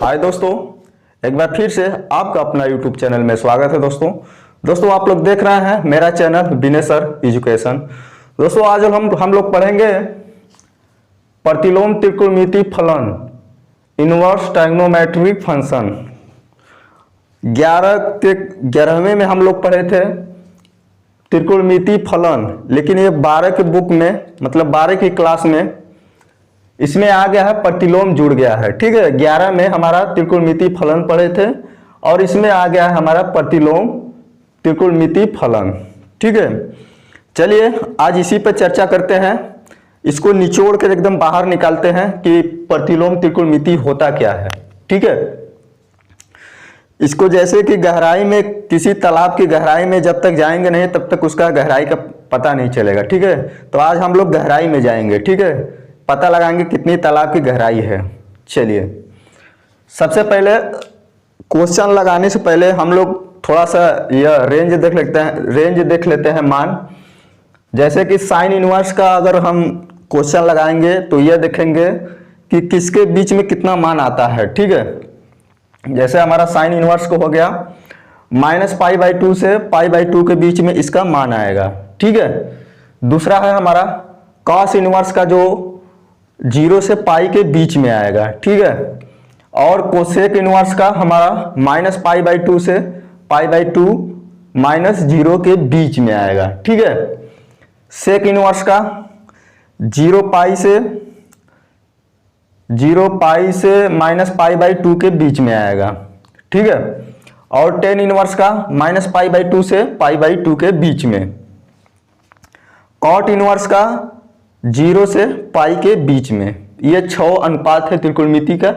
हाय दोस्तों, एक बार फिर से आपका अपना YouTube चैनल में स्वागत है। दोस्तों आप लोग देख रहे हैं मेरा चैनल विनय सर एजुकेशन। दोस्तों आज हम लोग पढ़ेंगे प्रतिलोम त्रिकोणमिति फलन, इनवर्स ट्राइगोनोमेट्रिक फंक्शन। 11वें में हम लोग पढ़े थे त्रिकोणमिति फलन, लेकिन ये 12 के बुक में मतलब 12 की क्लास में इसमें आ गया है प्रतिलोम जुड़ गया है। ठीक है, 11 में हमारा त्रिकोणमिति फलन पढ़े थे और इसमें आ गया है हमारा प्रतिलोम त्रिकोणमिति फलन। ठीक है, चलिए आज इसी पर चर्चा करते हैं। इसको निचोड़ कर एकदम बाहर निकालते हैं कि प्रतिलोम त्रिकोणमिति होता क्या है। ठीक है, इसको जैसे कि गहराई में, किसी तालाब की गहराई में जब तक जाएंगे नहीं तब तक उसका गहराई का पता नहीं चलेगा। ठीक है, तो आज हम लोग गहराई में जाएंगे। ठीक है, पता लगाएंगे कितनी तालाब की गहराई है। चलिए सबसे पहले क्वेश्चन लगाने से पहले हम लोग थोड़ा सा यह रेंज देख लेते हैं मान। जैसे कि साइन इनवर्स का अगर हम क्वेश्चन लगाएंगे तो यह देखेंगे कि किसके बीच में कितना मान आता है। ठीक है, जैसे हमारा साइन इनवर्स को हो गया -π/2 से π/2 के बीच में इसका मान आएगा। ठीक है, दूसरा है हमारा कॉस इनवर्स का जो 0 से पाई के बीच में आएगा। ठीक है, और कोसेक इनवर्स का हमारा -π/2 से π/2 -0 के बीच में आएगा। ठीक है, सेक इनवर्स का 0 पाई से -π/2 के बीच में आएगा। ठीक है, और टेन इनवर्स का -π/2 से π/2 के बीच में। कॉट इनवर्स का 0 से पाई के बीच में। ये 6 अनुपात है त्रिकोणमिति का।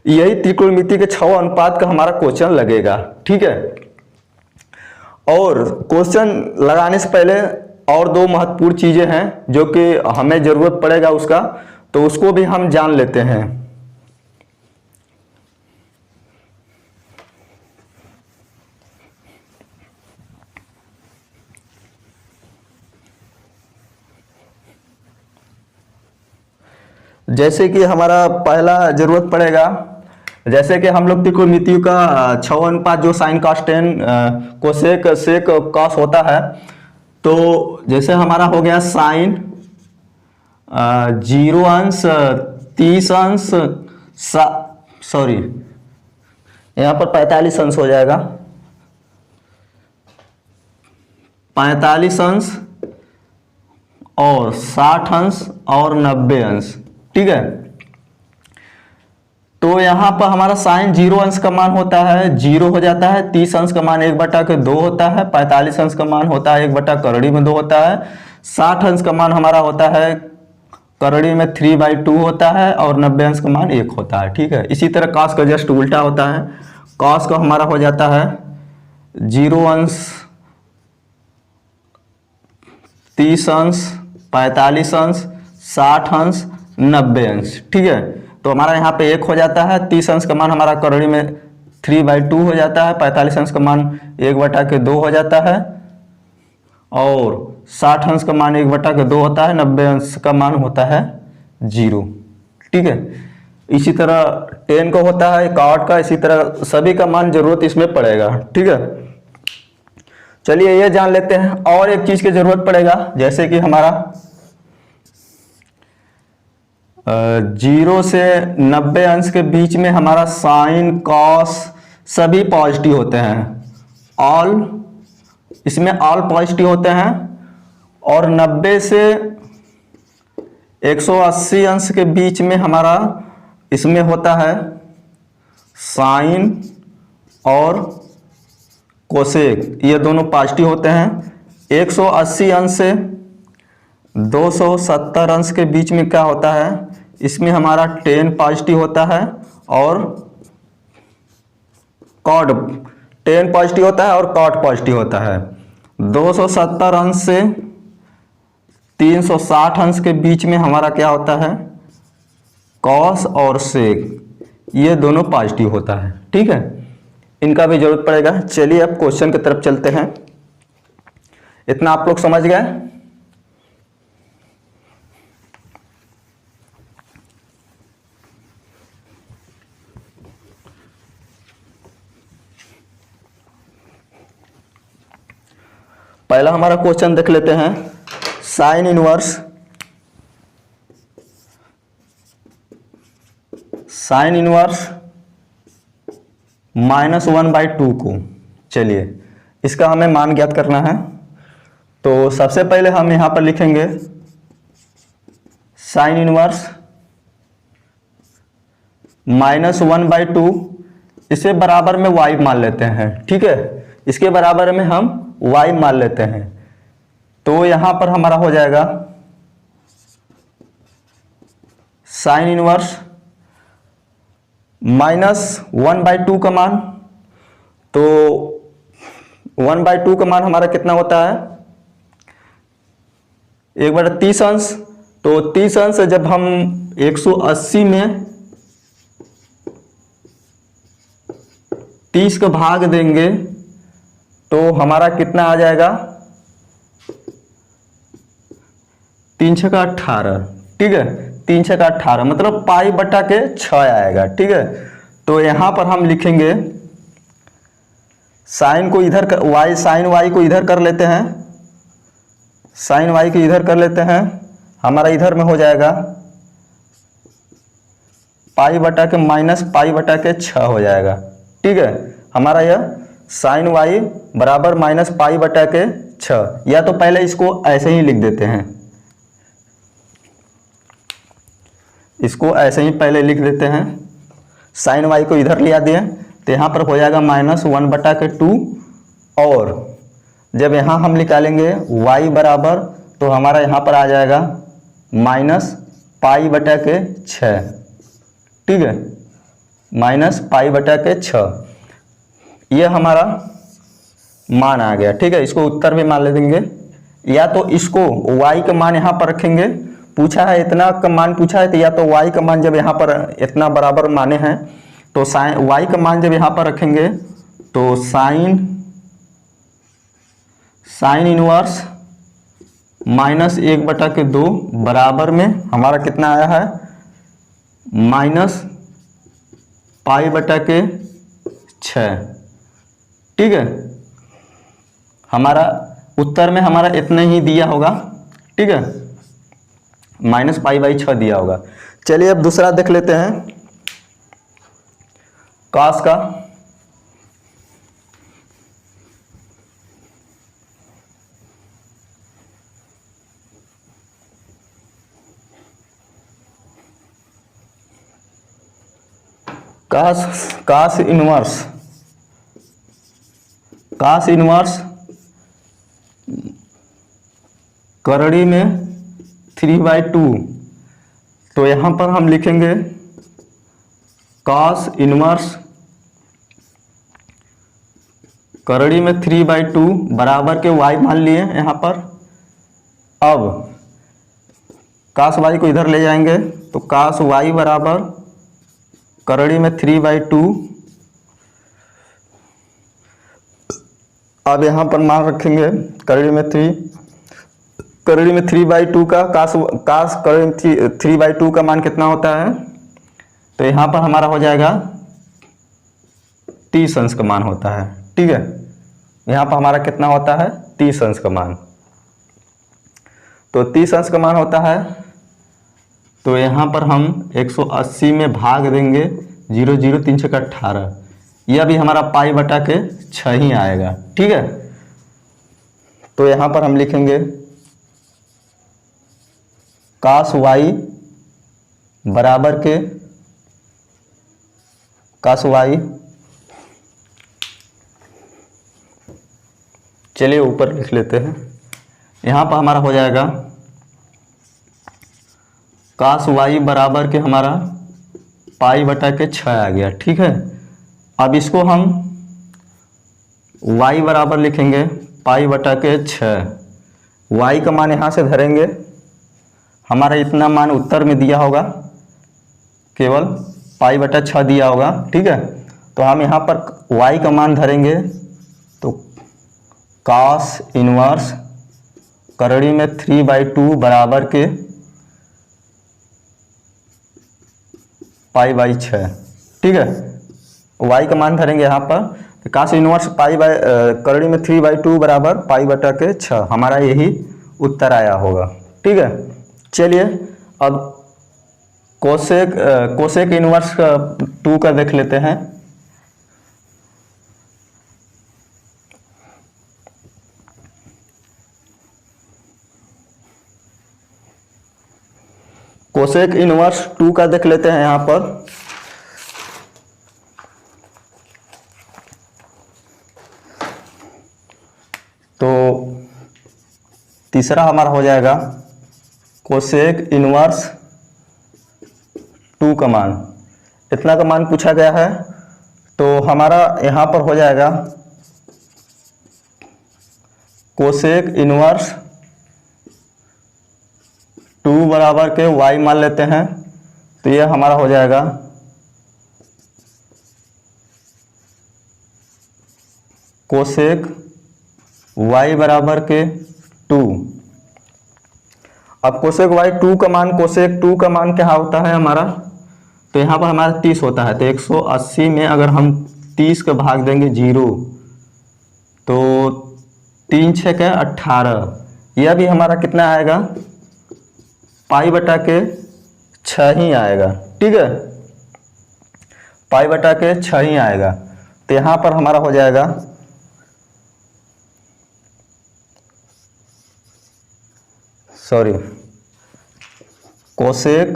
यही त्रिकोणमिति के 6 अनुपात का हमारा क्वेश्चन लगेगा। ठीक है, और क्वेश्चन लगाने से पहले और 2 महत्वपूर्ण चीजें हैं जो कि हमें जरूरत पड़ेगा उसका, तो उसको भी हम जान लेते हैं। जैसे कि हमारा पहला जरूरत पड़ेगा, जैसे कि हम लोग त्रिकोणमिति का 6 अनुपात जो sine cos tan cosec sec cos होता है, तो जैसे हमारा हो गया साइन 0 अंश 30 अंश सॉरी यहाँ पर 45 अंश हो जाएगा, 45 अंश और 60 अंश और 90 अंश। ठीक है, तो यहां पर हमारा साइन 0 अंश का मान होता है 0 हो जाता है, 30 अंश का मान 1/2 होता है, 45 अंश का मान होता है 1/2 होता है, 60 अंश का मान हमारा होता है करड़ी में 3/2 होता है और 90 अंश का मान 1 होता है। ठीक है, इसी तरह कॉस का जस्ट उल्टा होता है। कॉस का हमारा हो जाता है 0 अंश 30 अंश 45 अंश 60 अंश 90 अंश। ठीक है, तो हमारा यहाँ पे 1 हो जाता है, 30 अंश का मान हमारा करड़ी में 3/2 हो जाता है, 45 अंश का मान 1/2 हो जाता है और 60 अंश का मान 1/2 होता है, 90 अंश का मान होता है 0। ठीक है, इसी तरह 10 को होता है कॉट का, इसी तरह सभी का मान जरूरत इसमें पड़ेगा। ठीक है, चलिए ये जान लेते हैं। और एक चीज की जरूरत पड़ेगा, जैसे कि हमारा 0 से 90 अंश के बीच में हमारा साइन कॉस सभी पॉजिटिव होते हैं, इसमें ऑल पॉजिटिव होते हैं। और 90 से 180 अंश के बीच में हमारा इसमें होता है साइन और कोसेक, ये दोनों पॉजिटिव होते हैं। 180 अंश से 270 अंश के बीच में क्या होता है, इसमें हमारा 10 पॉजिटिव होता है और कॉट 10 पॉजिटिव होता है और कॉट पॉजिटिव होता है। 270 अंश से 360 अंश के बीच में हमारा क्या होता है, कॉस और सेक, ये दोनों पॉजिटिव होता है। ठीक है, इनका भी जरूरत पड़ेगा। चलिए अब क्वेश्चन की तरफ चलते हैं। इतना आप लोग समझ गए। पहला हमारा क्वेश्चन देख लेते हैं। साइन इनवर्स -1/2 को, चलिए इसका हमें मान ज्ञात करना है। तो सबसे पहले हम यहां पर लिखेंगे साइन इनवर्स -1/2, इसे बराबर में y मान लेते हैं। ठीक है, इसके बराबर में हम y मान लेते हैं। तो यहां पर हमारा हो जाएगा साइन इनवर्स -1/2 का मान। तो 1/2 का मान हमारा कितना होता है, 1/30 अंश। तो 30 अंश जब हम 180 में 30 का भाग देंगे तो हमारा कितना आ जाएगा, 3 × 18। ठीक है, 3 × 18 मतलब π/6 आएगा। ठीक है, तो यहां पर हम लिखेंगे साइन को इधर y, साइन y को इधर कर लेते हैं, साइन y को इधर कर लेते हैं। हमारा इधर में हो जाएगा π/−π/6 हो जाएगा। ठीक है, हमारा यह साइन y बराबर -π/6, या तो पहले इसको ऐसे ही लिख देते हैं, इसको ऐसे ही पहले लिख देते हैं। साइन y को इधर लिया दिए तो यहाँ पर हो जाएगा -1/2, और जब यहाँ हम निकालेंगे y बराबर, तो हमारा यहाँ पर आ जाएगा -π/6। ठीक है, -π/6, यह हमारा मान आ गया। ठीक है, इसको उत्तर भी मान ले देंगे, या तो इसको y का मान यहाँ पर रखेंगे। पूछा है इतना का मान पूछा है, तो या तो y का मान जब यहाँ पर इतना बराबर माने हैं तो साइन y का मान जब यहाँ पर रखेंगे तो साइन इनवर्स -1/2 बराबर में हमारा कितना आया है, -π/6। ठीक है, हमारा उत्तर में हमारा इतना ही दिया होगा। ठीक है, -π/6 दिया होगा। चलिए अब दूसरा देख लेते हैं कॉस का। कॉस इनवर्स करड़ी में 3/2। तो यहां पर हम लिखेंगे कॉस इनवर्स करड़ी में 3/2 बराबर के y मान लिए यहाँ पर। अब cos y को इधर ले जाएंगे तो cos y बराबर करड़ी में 3/2। अब यहाँ पर मान रखेंगे करड़ी में 3/2 का cos करड़ी में 3/2 का मान कितना होता है, तो यहाँ पर हमारा हो जाएगा 30 अंश का मान होता है। ठीक है, यहाँ पर हमारा कितना होता है, 30 अंश का मान। तो 30 अंश का मान होता है, तो यहाँ पर हम 180 में भाग देंगे 0 0 3 × 18, यह भी हमारा π/6 ही आएगा। ठीक है, तो यहाँ पर हम लिखेंगे cos y बराबर के cos y, चलिए ऊपर लिख लेते हैं। यहाँ पर हमारा हो जाएगा cos y बराबर के हमारा π/6 आ गया। ठीक है, अब इसको हम y बराबर लिखेंगे π/6। y का मान यहाँ से धरेंगे, हमारा इतना मान उत्तर में दिया होगा, केवल π/6 दिया होगा। ठीक है, तो हम यहाँ पर y का मान धरेंगे, तो cos इनवर्स करड़ी में 3/2 बराबर के π/6। ठीक है, y का मान धरेंगे यहाँ पर, काश इनवर्स पाई बाय करड़ी में 3/2 बराबर पाई बटा के 6, हमारा यही उत्तर आया होगा। ठीक है, चलिए अब कोसेक इनवर्स का 2 का देख लेते हैं। कोसेक इनवर्स 2 का देख लेते हैं यहाँ पर। तो तीसरा हमारा हो जाएगा कोसेक इनवर्स 2 का मान, इतना का मान पूछा गया है। तो हमारा यहाँ पर हो जाएगा कोसेक इनवर्स 2 बराबर के y मान लेते हैं। तो ये हमारा हो जाएगा कोसेक y बराबर के 2। अब कोसेक y 2 का मान, कोसेक 2 का मान क्या होता है हमारा, तो यहाँ पर हमारा 30 होता है। तो 180 में अगर हम 30 का भाग देंगे 0, तो 3 6 के 18, यह भी हमारा कितना आएगा, पाई बटा के 6 ही आएगा। ठीक है, पाई बटा के 6 ही आएगा। तो यहाँ पर हमारा हो जाएगा कोसेक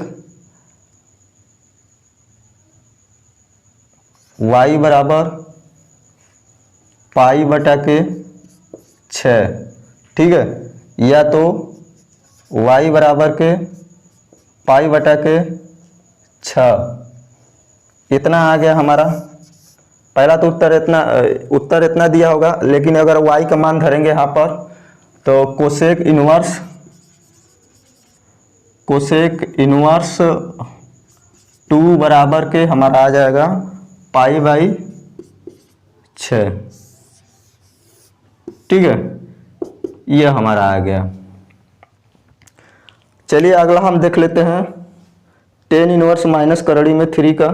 y बराबर पाई बटा के 6। ठीक है, या तो y बराबर के पाई बटा के 6, इतना आ गया हमारा। पहला तो उत्तर इतना दिया होगा, लेकिन अगर y का मान धरेंगे यहाँ पर, तो कोसेक इनवर्स 2 बराबर के हमारा आ जाएगा पाई बाई 6। ठीक है, यह हमारा आ गया। चलिए अगला हम देख लेते हैं टेन इनवर्स माइनस करड़ी में 3 का।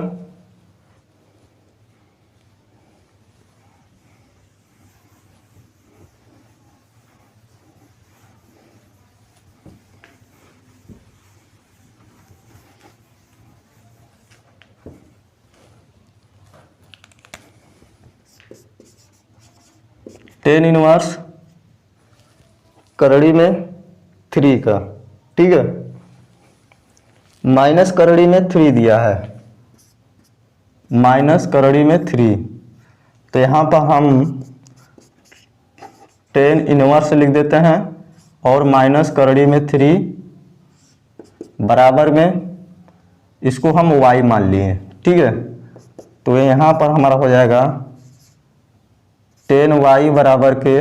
टेन इनवर्स करड़ी में 3 का। ठीक है, माइनस करड़ी में 3 दिया है, माइनस करड़ी में 3। तो यहाँ पर हम टेन इनवर्स लिख देते हैं और माइनस करड़ी में 3 बराबर में इसको हम y मान लिए। ठीक है, तो यहाँ पर हमारा हो जाएगा 10y बराबर के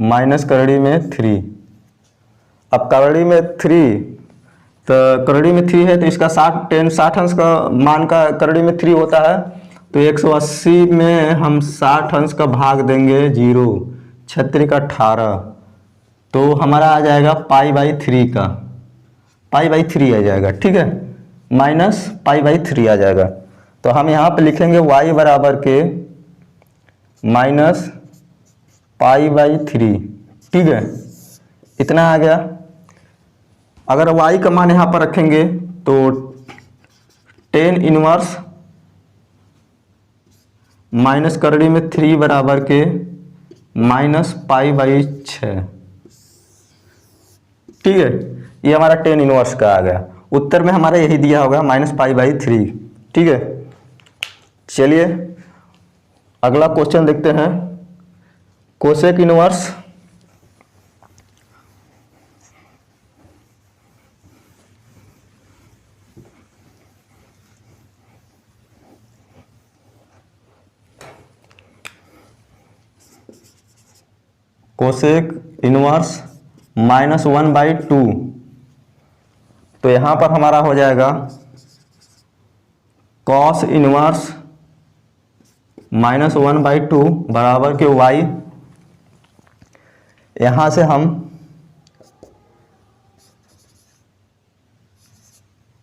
माइनस करड़ी में 3। अब करड़ी में 3, तो करड़ी में 3 है तो इसका 60 अंश का मान का करड़ी में 3 होता है। तो 180 में हम 60 अंश का भाग देंगे 0, 36 का 18, तो हमारा आ जाएगा पाई बाई 3 का, पाई बाई 3 आ जाएगा। ठीक है, माइनस पाई बाई 3 आ जाएगा। तो हम यहाँ पे लिखेंगे y बराबर के माइनस पाई बाई 3। ठीक है, इतना आ गया। अगर y का मान यहाँ पर रखेंगे तो 10 इनवर्स माइनस करड़ी में 3 बराबर के माइनस पाई बाई 6। ठीक है, ये हमारा 10 इनवर्स का आ गया। उत्तर में हमारा यही दिया होगा माइनस पाई बाई 3। ठीक है, चलिए अगला क्वेश्चन देखते हैं। Cosec inverse -1/2। तो यहां पर हमारा हो जाएगा कॉस इनवर्स -1/2 बराबर के y। यहां से हम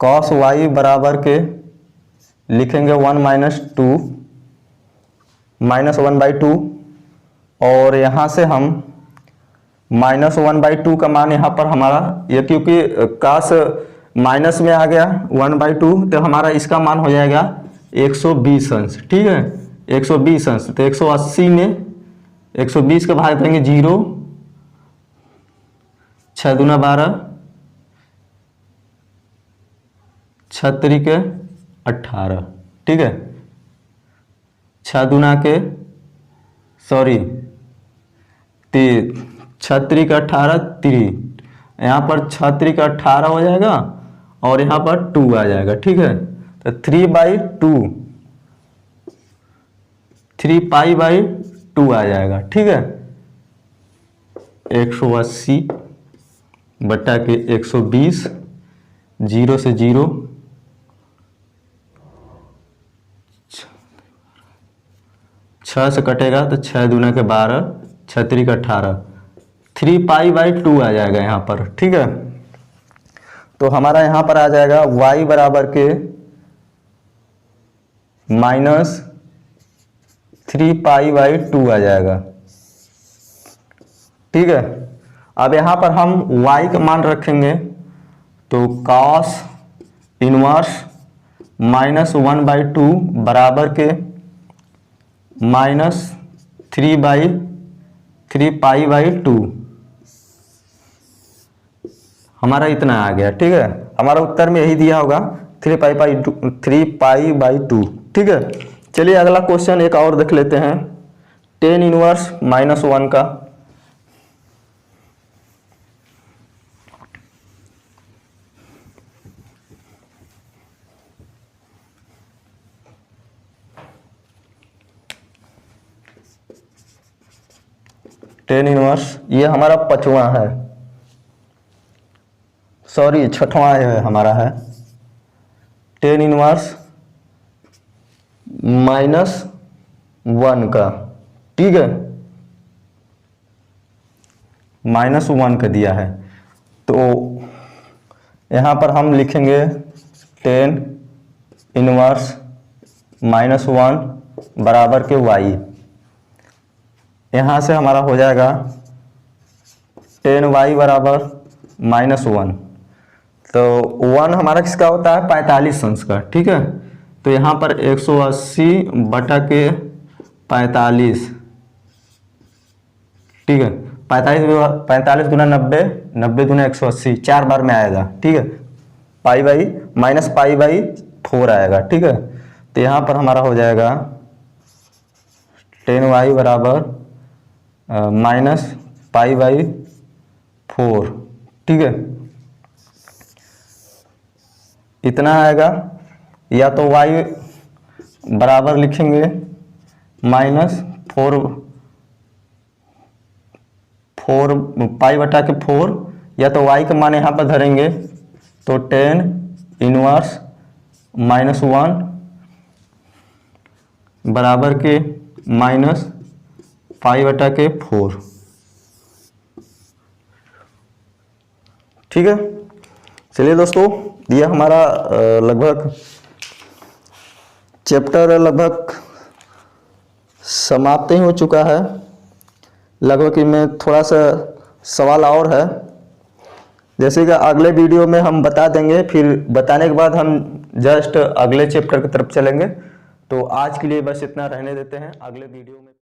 कॉस y बराबर के लिखेंगे 1 माइनस 2 माइनस 1/2 और यहाँ से हम माइनस 1/2 का मान यहाँ पर हमारा ये क्योंकि काश माइनस में आ गया 1/2 तो हमारा इसका मान हो जाएगा 120 अंश। ठीक है, 120 अंश तो 180 में 120 का भाग करेंगे 0, 6 दूना 12, 6 तरीके 18। ठीक है, 6 दूना के 6 तरीके 18 3, यहाँ पर 6 तरीके 18 हो जाएगा और यहाँ पर 2 आ जाएगा। ठीक है, तो 3/2 3π/2 आ जाएगा। ठीक है, 180 बटा के 120, 0 से 0, 6 से कटेगा तो 6 दूना के 12, 6 तरीके 18, 3π/2 आ जाएगा यहाँ पर। ठीक है, तो हमारा यहाँ पर आ जाएगा y बराबर के माइनस 3π/2 आ जाएगा। ठीक है, अब यहाँ पर हम y का मान रखेंगे तो cos इनवर्स माइनस 1/2 बराबर के माइनस 3π/2 हमारा इतना आ गया। ठीक है, हमारा उत्तर में यही दिया होगा 3π/2। ठीक है, चलिए अगला क्वेश्चन एक और देख लेते हैं, tan इनवर्स -1 का। tan इनवर्स ये हमारा 5वां है, सॉरी 6वां है हमारा है, tan इनवर्स -1 का। ठीक है, -1 का दिया है तो यहाँ पर हम लिखेंगे tan इनवर्स -1 बराबर के y। यहाँ से हमारा हो जाएगा tan y बराबर -1, तो 1 हमारा किसका होता है 45 अंश का। ठीक है, तो यहाँ पर 180 बटा के 45। ठीक है, 45 गुना 90, 90 गुना 180, 4 बार में आएगा। ठीक है, -π/4 आएगा। ठीक है, तो यहाँ पर हमारा हो जाएगा tan y बराबर -π/4। ठीक है, इतना आएगा, या तो y बराबर लिखेंगे -4π/4 या तो y का मान यहाँ पर धरेंगे तो tan इनवर्स -1 बराबर के -π/4। ठीक है, चलिए दोस्तों, यह हमारा लगभग चैप्टर लगभग समाप्त ही हो चुका है। लगभग इनमें थोड़ा सा सवाल और है, जैसे कि अगले वीडियो में हम बता देंगे, फिर बताने के बाद हम जस्ट अगले चैप्टर की तरफ चलेंगे। तो आज के लिए बस इतना रहने देते हैं, अगले वीडियो में